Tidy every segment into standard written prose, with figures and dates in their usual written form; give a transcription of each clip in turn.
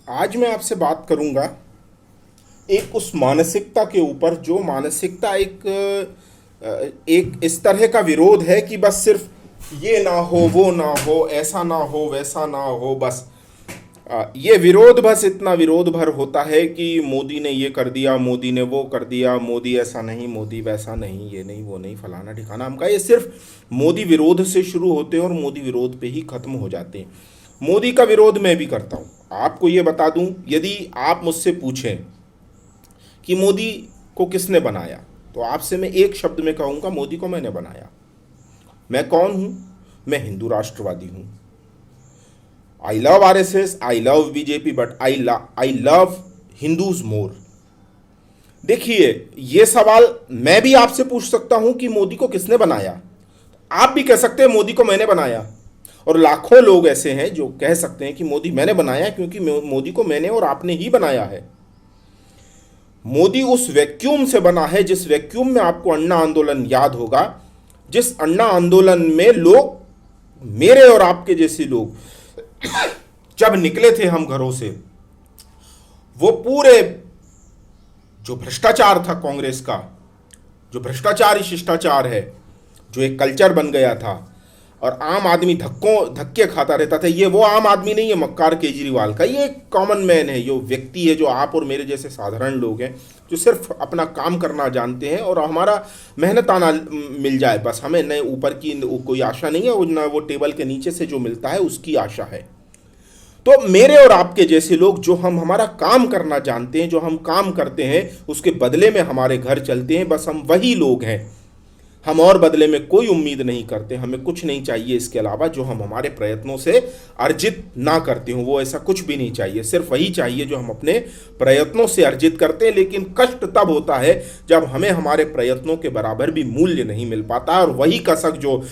आज मैं आपसे बात करूंगा एक उस मानसिकता के ऊपर जो मानसिकता एक इस तरह का विरोध है कि बस सिर्फ ये ना हो, वो ना हो, ऐसा ना हो, वैसा ना हो। बस ये विरोध, बस इतना विरोध भर होता है कि मोदी ने ये कर दिया, मोदी ने वो कर दिया, मोदी ऐसा नहीं, मोदी वैसा नहीं, ये नहीं, वो नहीं, फलाना ठिकाना हमका। ये सिर्फ मोदी विरोध से शुरू होते हैं और मोदी विरोध पे ही खत्म हो जाते हैं। मोदी का विरोध मैं भी करता हूँ। आपको ये बता दूं, यदि आप मुझसे पूछें कि मोदी को किसने बनाया, तो आपसे मैं एक शब्द में कहूँगा, मोदी को मैंने बनाया। मैं कौन हूँ? मैं हिंदू राष्ट्रवादी हूँ। I love RSS, I love BJP, but I love Hindus more. देखिए, ये सवाल मैं भी आपसे पूछ सकता हूं कि मोदी को किसने बनाया। आप भी कह सकते हैं मोदी को मैंने बनाया, और लाखों लोग ऐसे हैं जो कह सकते हैं कि मोदी मैंने बनाया, क्योंकि मोदी को मैंने और आपने ही बनाया है। मोदी उस वैक्यूम से बना है जिस वैक्यूम में आपको अन्ना आंदोलन याद होगा, जिस अन्ना आंदोलन में लोग, मेरे और आपके जैसे लोग जब निकले थे हम घरों से, वो पूरे जो भ्रष्टाचार था कांग्रेस का, जो भ्रष्टाचार ही शिष्टाचार है, जो एक कल्चर बन गया था और आम आदमी धक्के खाता रहता था, ये वो आम आदमी नहीं है मक्कार केजरीवाल का, ये एक कॉमन मैन है, जो व्यक्ति है, जो आप और मेरे जैसे साधारण लोग हैं, जो सिर्फ अपना काम करना जानते हैं और हमारा मेहनत आना मिल जाए बस। हमें न ऊपर की कोई आशा नहीं है और न वो टेबल के नीचे से जो मिलता है उसकी आशा है। तो मेरे और आपके जैसे लोग, जो हम हमारा काम करना जानते हैं, जो हम काम करते हैं उसके बदले में हमारे घर चलते हैं, बस हम वही लोग हैं। हम और बदले में कोई उम्मीद नहीं करते, हमें कुछ नहीं चाहिए इसके अलावा जो हम हमारे प्रयत्नों से अर्जित ना करते हो। वो ऐसा कुछ भी नहीं चाहिए, सिर्फ वही चाहिए जो हम अपने प्रयत्नों से अर्जित करते हैं। लेकिन कष्ट तब होता है जब हमें हमारे प्रयत्नों के बराबर भी मूल्य नहीं मिल पाता। और वही कसक जो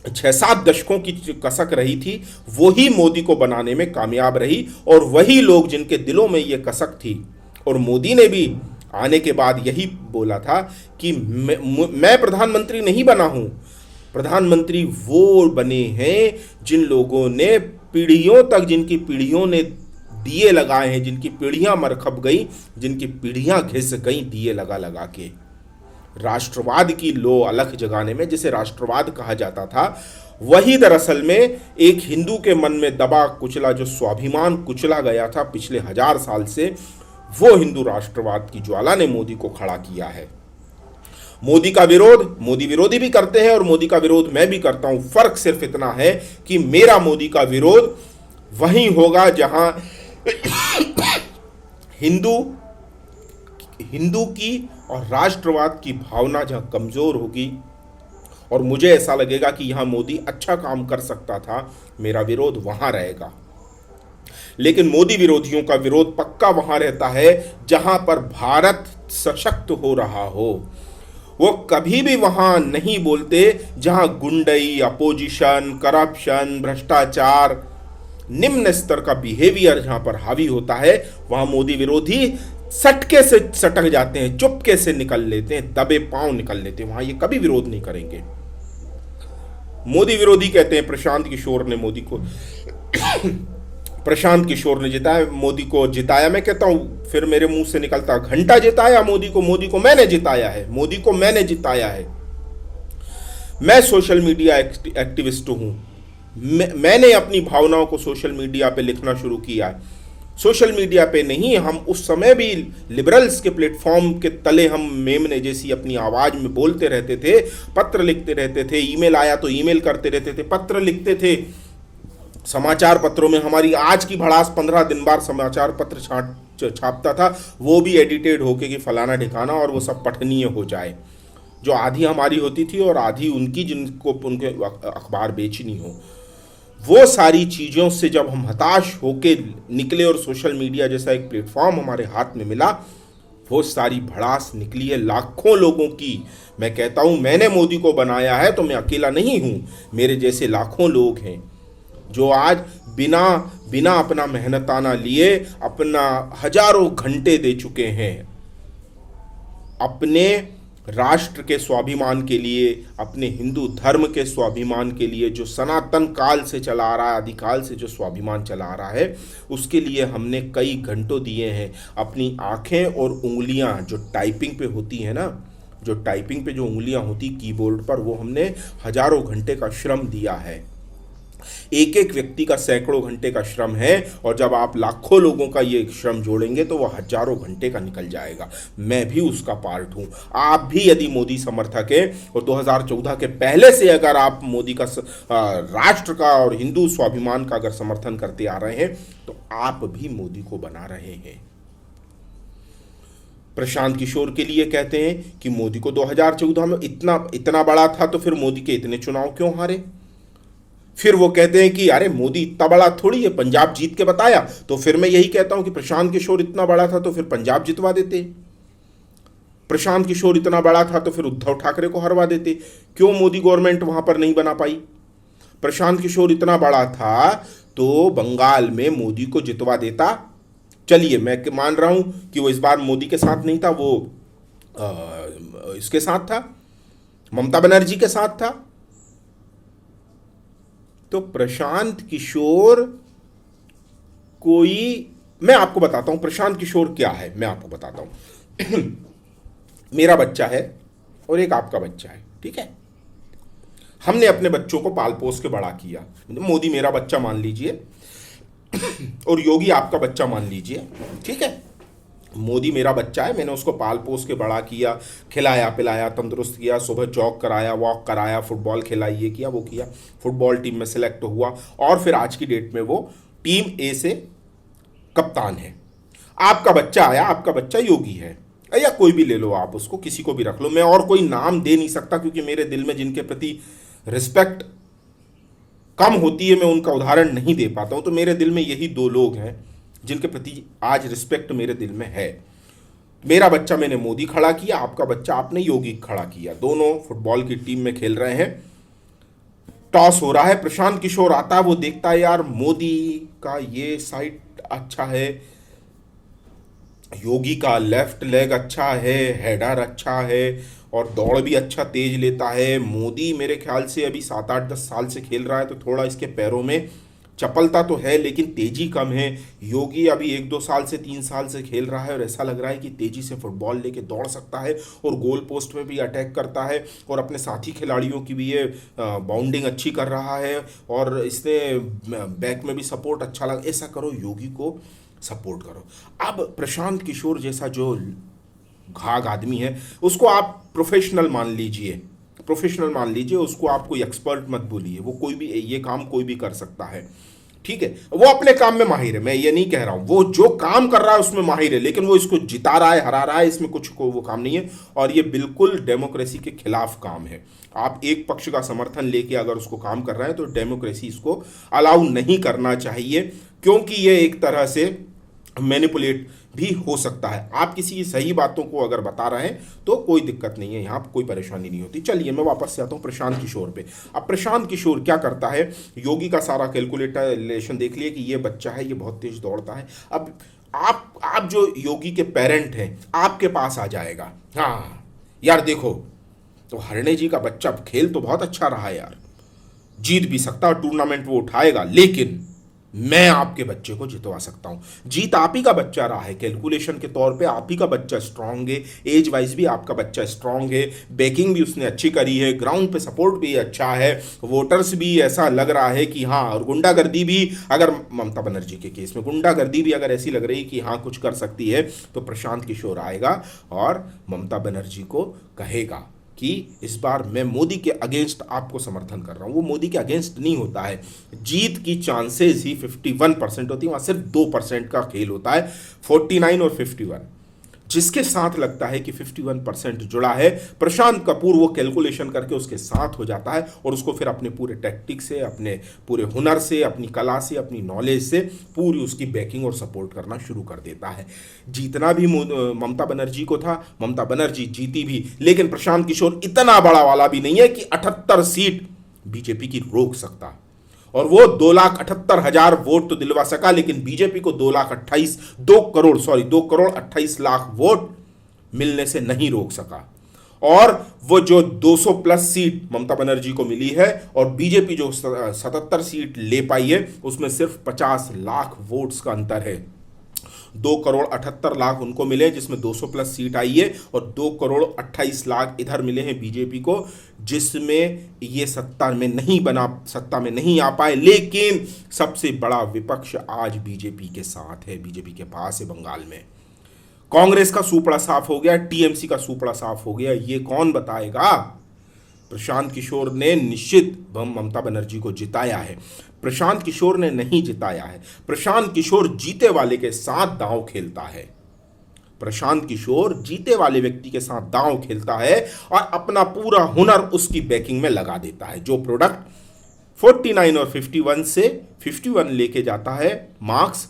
6-7 दशकों की कसक रही थी, वही मोदी को बनाने में कामयाब रही। और वही लोग जिनके दिलों में ये कसक थी, और मोदी ने भी आने के बाद यही बोला था कि मैं प्रधानमंत्री नहीं बना हूं, प्रधानमंत्री वो बने हैं जिन लोगों ने पीढ़ियों तक, जिनकी पीढ़ियों ने दिए लगाए हैं, जिनकी पीढ़ियां मर खप गई, जिनकी पीढ़ियां घिस गई दिए लगा लगा के, राष्ट्रवाद की लो अलख जगाने में, जिसे राष्ट्रवाद कहा जाता था। वही दरअसल में एक हिंदू के मन में दबा कुचला, जो स्वाभिमान कुचला गया था पिछले 1000 साल से, वो हिंदू राष्ट्रवाद की ज्वाला ने मोदी को खड़ा किया है। मोदी का विरोध मोदी विरोधी भी करते हैं और मोदी का विरोध मैं भी करता हूं। फर्क सिर्फ इतना है कि मेरा मोदी का विरोध वहीं होगा जहां हिंदू की और राष्ट्रवाद की भावना जहां कमजोर होगी और मुझे ऐसा लगेगा कि यहां मोदी अच्छा काम कर सकता था, मेरा विरोध वहां रहेगा। लेकिन मोदी विरोधियों का विरोध पक्का वहां रहता है जहां पर भारत सशक्त हो रहा हो। वो कभी भी वहां नहीं बोलते जहां गुंडई, अपोजिशन, करप्शन, भ्रष्टाचार, निम्न स्तर का बिहेवियर जहां पर हावी होता है, वहां मोदी विरोधी सटके से सटक जाते हैं, चुपके से निकल लेते हैं, दबे पांव निकल लेते हैं। वहां ये कभी विरोध नहीं करेंगे। मोदी विरोधी कहते हैं प्रशांत किशोर ने मोदी को प्रशांत किशोर ने जिताया, मोदी को जिताया। मैं कहता हूं, फिर मेरे मुंह से निकलता, घंटा जिताया मोदी को मैंने जिताया है, मोदी को मैंने जिताया है। मैं सोशल मीडिया एक्टिविस्ट हूं। मैंने अपनी भावनाओं को सोशल मीडिया पे लिखना शुरू किया है। सोशल मीडिया पे नहीं, हम उस समय भी लिबरल्स के प्लेटफॉर्म के तले हम मेमने जैसी अपनी आवाज में बोलते रहते थे, पत्र लिखते रहते थे, ईमेल आया तो ईमेल करते रहते थे, पत्र लिखते थे। समाचार पत्रों में हमारी आज की भड़ास 15 दिन बाद समाचार पत्र छापता था, वो भी एडिटेड होके कि फलाना ठिकाना, और वो सब पठनीय हो जाए। जो आधी हमारी होती थी और आधी उनकी, जिनको उनके अखबार बेचनी हो। वो सारी चीज़ों से जब हम हताश होके निकले और सोशल मीडिया जैसा एक प्लेटफॉर्म हमारे हाथ में मिला, वो सारी भड़ास निकली है लाखों लोगों की। मैं कहता हूँ, मैंने मोदी को बनाया है तो मैं अकेला नहीं हूँ, मेरे जैसे लाखों लोग हैं जो आज बिना अपना मेहनताना लिए अपना हजारों घंटे दे चुके हैं अपने राष्ट्र के स्वाभिमान के लिए, अपने हिंदू धर्म के स्वाभिमान के लिए, जो सनातन काल से चला आ रहा है, आदिकाल से जो स्वाभिमान चला आ रहा है, उसके लिए हमने कई घंटों दिए हैं। अपनी आंखें और उंगलियां जो टाइपिंग पे होती हैं ना, जो टाइपिंग पे जो उंगलियां होती कीबोर्ड पर, वो हमने हजारों घंटे का श्रम दिया है। एक एक व्यक्ति का सैकड़ों घंटे का श्रम है, और जब आप लाखों लोगों का ये श्रम जोड़ेंगे तो वह हजारों घंटे का निकल जाएगा। मैं भी उसका पार्ट हूं। आप भी यदि मोदी समर्थक हैं और 2014 के पहले से अगर आप मोदी का राष्ट्र का और हिंदू स्वाभिमान का अगर समर्थन करते आ रहे हैं, तो आप भी मोदी को बना रहे हैं। प्रशांत किशोर के लिए कहते हैं कि मोदी को 2014 में इतना बड़ा था, तो फिर मोदी के इतने चुनाव क्यों हारे? फिर वो कहते हैं कि अरे मोदी इतना बड़ा थोड़ी है, पंजाब जीत के बताया। तो फिर मैं यही कहता हूं कि प्रशांत किशोर इतना बड़ा था तो फिर पंजाब जितवा देते। प्रशांत किशोर इतना बड़ा था तो फिर उद्धव ठाकरे को हरवा देते। क्यों मोदी गवर्नमेंट वहां पर नहीं बना पाई? प्रशांत किशोर इतना बड़ा था तो बंगाल में मोदी को जितवा देता। चलिए मैं मान रहा हूं कि वो इस बार मोदी के साथ नहीं था, वो इसके साथ था, ममता बनर्जी के साथ था। तो प्रशांत किशोर मैं आपको बताता हूं प्रशांत किशोर क्या है, मैं आपको बताता हूं। मेरा बच्चा है और एक आपका बच्चा है, ठीक है। हमने अपने बच्चों को पाल पोस के बड़ा किया। मोदी मेरा बच्चा मान लीजिए और योगी आपका बच्चा मान लीजिए, ठीक है। मोदी मेरा बच्चा है, मैंने उसको पाल पोस के बड़ा किया, खिलाया पिलाया, तंदुरुस्त किया, सुबह जॉग कराया, वॉक कराया, फुटबॉल खिलाई, ये किया वो किया, फुटबॉल टीम में सिलेक्ट हुआ, और फिर आज की डेट में वो टीम ए से कप्तान है। आपका बच्चा आया, आपका बच्चा योगी है, या कोई भी ले लो आप, उसको किसी को भी रख लो, मैं और कोई नाम दे नहीं सकता क्योंकि मेरे दिल में जिनके प्रति रिस्पेक्ट कम होती है मैं उनका उदाहरण नहीं दे पाता हूं। तो मेरे दिल में यही दो लोग हैं जिनके प्रति आज रिस्पेक्ट मेरे दिल में है। मेरा बच्चा मैंने मोदी खड़ा किया, आपका बच्चा आपने योगी खड़ा किया, दोनों फुटबॉल की टीम में खेल रहे हैं। टॉस हो रहा है, प्रशांत किशोर आता है, वो देखता है यार मोदी का ये साइड अच्छा है, योगी का लेफ्ट लेग अच्छा है, हेडर अच्छा है, और दौड़ भी अच्छा तेज लेता है। मोदी मेरे ख्याल से अभी 7-8-10 साल से खेल रहा है, तो थोड़ा इसके पैरों में चपलता तो है लेकिन तेजी कम है। योगी अभी 1-2 साल से 3 साल से खेल रहा है और ऐसा लग रहा है कि तेजी से फुटबॉल लेके दौड़ सकता है और गोल पोस्ट में भी अटैक करता है, और अपने साथी खिलाड़ियों की भी ये बाउंडिंग अच्छी कर रहा है, और इसने बैक में भी सपोर्ट अच्छा लगा। ऐसा करो, योगी को सपोर्ट करो। अब प्रशांत किशोर जैसा जो घाघ आदमी है उसको आप प्रोफेशनल मान लीजिए, उसको आप कोई एक्सपर्ट मत बोलिए, वो कोई भी ये काम कोई भी कर सकता है, ठीक है। वो अपने काम में माहिर है, मैं ये नहीं कह रहा हूं, वो जो काम कर रहा है उसमें माहिर है, लेकिन वो इसको जिता रहा है, हरा रहा है, इसमें कुछ को वो काम नहीं है, और ये बिल्कुल डेमोक्रेसी के खिलाफ काम है। आप एक पक्ष का समर्थन लेके अगर उसको काम कर रहे हैं तो डेमोक्रेसी इसको अलाउ नहीं करना चाहिए, क्योंकि ये एक तरह से मैनिपुलेट भी हो सकता है। आप किसी की सही बातों को अगर बता रहे हैं तो कोई दिक्कत नहीं है, यहाँ कोई परेशानी नहीं होती। चलिए मैं वापस से आता हूँ प्रशांत किशोर पे। अब प्रशांत किशोर क्या करता है, योगी का सारा कैलकुलेशन देख लिए कि ये बच्चा है, ये बहुत तेज दौड़ता है। अब आप जो योगी के पेरेंट हैं, आपके पास आ जाएगा, हाँ यार देखो तो हरणे जी का बच्चा खेल तो बहुत अच्छा रहा है यार, जीत भी सकता है, टूर्नामेंट वो उठाएगा, लेकिन मैं आपके बच्चे को जितवा सकता हूं। जीत आप ही का बच्चा रहा है, कैलकुलेशन के तौर पे आप ही का बच्चा स्ट्रांग है, एज वाइज भी आपका बच्चा स्ट्रांग है, बैकिंग भी उसने अच्छी करी है, ग्राउंड पे सपोर्ट भी अच्छा है, वोटर्स भी ऐसा लग रहा है कि हाँ, और गुंडागर्दी भी अगर ममता बनर्जी के केस में गुंडागर्दी भी अगर ऐसी लग रही कि हाँ कुछ कर सकती है, तो प्रशांत किशोर आएगा और ममता बनर्जी को कहेगा कि इस बार मैं मोदी के अगेंस्ट आपको समर्थन कर रहा हूं। वो मोदी के अगेंस्ट नहीं होता है, जीत की चांसेस ही 51% होती है, वहां सिर्फ 2% का खेल होता है, 49 और 51। जिसके साथ लगता है कि 51% जुड़ा है, प्रशांत कपूर वो कैलकुलेशन करके उसके साथ हो जाता है और उसको फिर अपने पूरे टैक्टिक से, अपने पूरे हुनर से, अपनी कला से, अपनी नॉलेज से पूरी उसकी बैकिंग और सपोर्ट करना शुरू कर देता है। जीतना भी ममता बनर्जी को था, ममता बनर्जी जीती भी, लेकिन प्रशांत किशोर इतना बड़ा वाला भी नहीं है कि 78 सीट बीजेपी की रोक सकता, और वो 2,78,000 वोट तो दिलवा सका, लेकिन बीजेपी को 2 करोड़ 28 लाख वोट मिलने से नहीं रोक सका। और वो जो 200 प्लस सीट ममता बनर्जी को मिली है और बीजेपी जो 77 सीट ले पाई है, उसमें सिर्फ 50 लाख वोट्स का अंतर है। 2 करोड़ 78 लाख उनको मिले जिसमें 200 प्लस सीट आई है, और 2 करोड़ 28 लाख इधर मिले हैं बीजेपी को, जिसमें ये सत्ता में नहीं आ पाए। लेकिन सबसे बड़ा विपक्ष आज बीजेपी के साथ है, बीजेपी के पास है बंगाल में। कांग्रेस का सूपड़ा साफ हो गया, टीएमसी का सूपड़ा साफ हो गया। ये कौन बताएगा? प्रशांत किशोर ने निश्चित ममता बनर्जी को जिताया है। प्रशांत किशोर ने नहीं जिताया है, प्रशांत किशोर जीते वाले के साथ दांव खेलता है। प्रशांत किशोर जीते वाले व्यक्ति के साथ दांव खेलता है और अपना पूरा हुनर उसकी बैकिंग में लगा देता है। जो प्रोडक्ट 49 और 51 से 51 लेके जाता है मार्क्स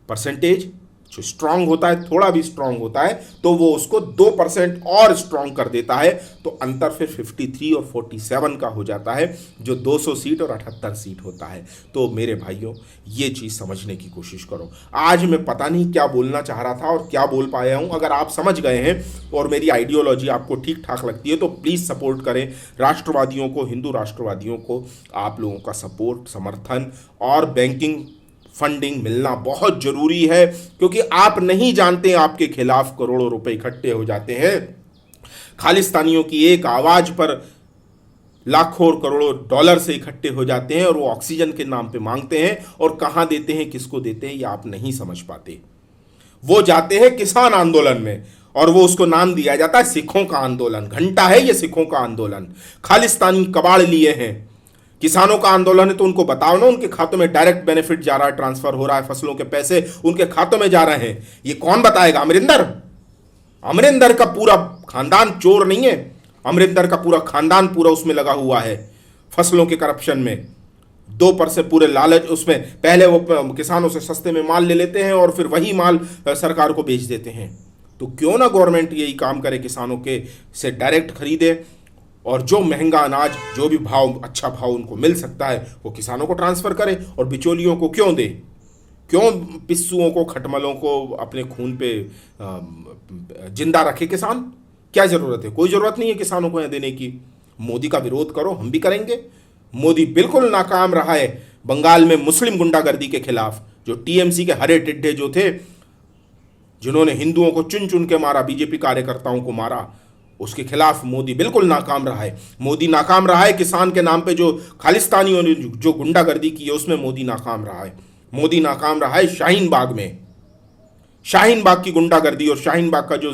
परसेंटेज, जो स्ट्रांग होता है, थोड़ा भी स्ट्रांग होता है, तो वो उसको 2% और स्ट्रांग कर देता है, तो अंतर फिर 53 और 47 का हो जाता है, जो 200 सीट और 78 सीट होता है। तो मेरे भाइयों, ये चीज़ समझने की कोशिश करो। आज मैं पता नहीं क्या बोलना चाह रहा था और क्या बोल पाया हूँ। अगर आप समझ गए हैं और मेरी आइडियोलॉजी आपको ठीक ठाक लगती है तो प्लीज़ सपोर्ट करें। राष्ट्रवादियों को, हिंदू राष्ट्रवादियों को आप लोगों का सपोर्ट, समर्थन और बैंकिंग फंडिंग मिलना बहुत जरूरी है, क्योंकि आप नहीं जानते आपके खिलाफ करोड़ों रुपए इकट्ठे हो जाते हैं। खालिस्तानियों की एक आवाज पर लाखों और करोड़ों डॉलर से इकट्ठे हो जाते हैं और वो ऑक्सीजन के नाम पे मांगते हैं, और कहां देते हैं, किसको देते हैं, ये आप नहीं समझ पाते। वो जाते हैं किसान आंदोलन में और वो उसको नाम दिया जाता है सिखों का आंदोलन। घंटा है ये सिखों का आंदोलन। खालिस्तानी कबाड़ लिए हैं। किसानों का आंदोलन है तो उनको बताओ ना, उनके खातों में डायरेक्ट बेनिफिट जा रहा है, ट्रांसफर हो रहा है, फसलों के पैसे उनके खातों में जा रहे हैं। ये कौन बताएगा? अमरिंदर का पूरा खानदान चोर नहीं है। अमरिंदर का पूरा खानदान पूरा उसमें लगा हुआ है, फसलों के करप्शन में। 2% पूरे लालच उसमें, पहले वो किसानों से सस्ते में माल ले लेते हैं और फिर वही माल सरकार को बेच देते हैं। तो क्यों ना गवर्नमेंट यही काम करे, किसानों के से डायरेक्ट खरीदे, और जो महंगा अनाज, जो भी भाव, अच्छा भाव उनको मिल सकता है, वो किसानों को ट्रांसफर करे। और बिचौलियों को क्यों दे? क्यों पिस्सुओं को, खटमलों को अपने खून पे जिंदा रखे किसान? क्या जरूरत है? कोई जरूरत नहीं है किसानों को यहाँ देने की। मोदी का विरोध करो, हम भी करेंगे। मोदी बिल्कुल नाकाम रहा है बंगाल में मुस्लिम गुंडागर्दी के खिलाफ। जो टीएमसी के हरे टिड्डे जो थे, जिन्होंने हिंदुओं को चुन चुन के मारा, बीजेपी कार्यकर्ताओं को मारा, उसके खिलाफ मोदी बिल्कुल नाकाम रहा है। मोदी नाकाम रहा है किसान के नाम पे जो खालिस्तानियों ने जो गुंडागर्दी की है, उसमें मोदी नाकाम रहा है। मोदी नाकाम रहा है शाहीन बाग में, शाहीन बाग की गुंडागर्दी, और शाहीन बाग का जो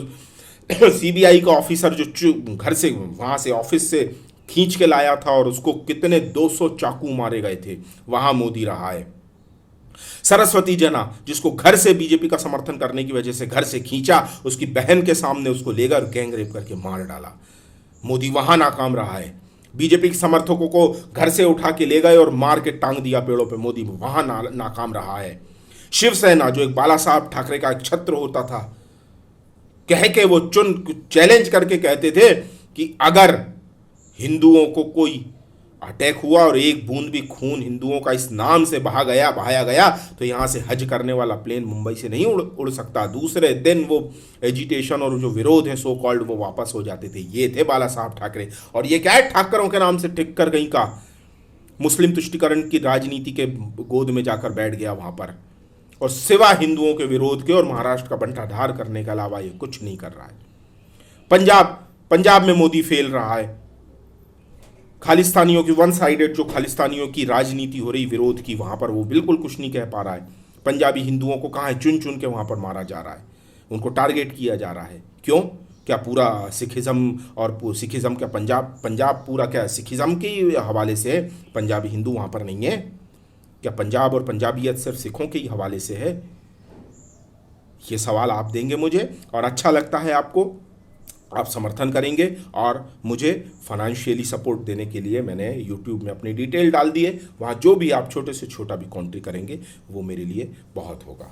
सीबीआई का ऑफिसर जो घर से, वहां से ऑफिस से खींच के लाया था और उसको कितने 200 चाकू मारे गए थे, वहां मोदी रहा है। सरस्वती जना, जिसको घर से बीजेपी का समर्थन करने की वजह से घर से खींचा, उसकी बहन के सामने उसको लेकर गैंग रेप करके मार डाला, मोदी वहां नाकाम रहा है। बीजेपी के समर्थकों को घर से उठा के ले गए और मार के टांग दिया पेड़ों पे, मोदी वहां नाकाम रहा है। शिवसेना, जो एक बाला साहब ठाकरे का एक छत्र होता था, कह के वो चैलेंज करके कहते थे कि अगर हिंदुओं को कोई अटैक हुआ और एक बूंद भी खून हिंदुओं का इस नाम से बहाया गया तो यहां से हज करने वाला प्लेन मुंबई से नहीं उड़ सकता। दूसरे दिन वो एजिटेशन और जो विरोध है सो कॉल्ड, वो वापस हो जाते थे। ये थे बाला साहब ठाकरे। और ये क्या है, ठाकरों के नाम से टिक्कर कहीं का मुस्लिम तुष्टिकरण की राजनीति के गोद में जाकर बैठ गया वहां पर, और सिवा हिंदुओं के विरोध के और महाराष्ट्र का बंटाढार करने के अलावा ये कुछ नहीं कर रहा है। पंजाब में मोदी फेल रहा है। खालिस्तानियों की वन साइडेड जो खालिस्तानियों की राजनीति हो रही विरोध की, वहां पर वो बिल्कुल कुछ नहीं कह पा रहा है। पंजाबी हिंदुओं को कहाँ है, चुन चुन के वहां पर मारा जा रहा है, उनको टारगेट किया जा रहा है। क्यों? क्या पूरा सिखिज्म और सिखिज्म क्या पंजाब पूरा क्या सिखिज्म के हवाले से है? पंजाबी हिंदू वहां पर नहीं है क्या? पंजाब और पंजाबियत सिर्फ सिखों के ही हवाले से है? ये सवाल आप देंगे मुझे, और अच्छा लगता है आपको, आप समर्थन करेंगे। और मुझे फाइनेंशियली सपोर्ट देने के लिए मैंने यूट्यूब में अपनी डिटेल डाल दी है, वहाँ जो भी आप छोटे से छोटा भी कॉन्ट्री करेंगे वो मेरे लिए बहुत होगा।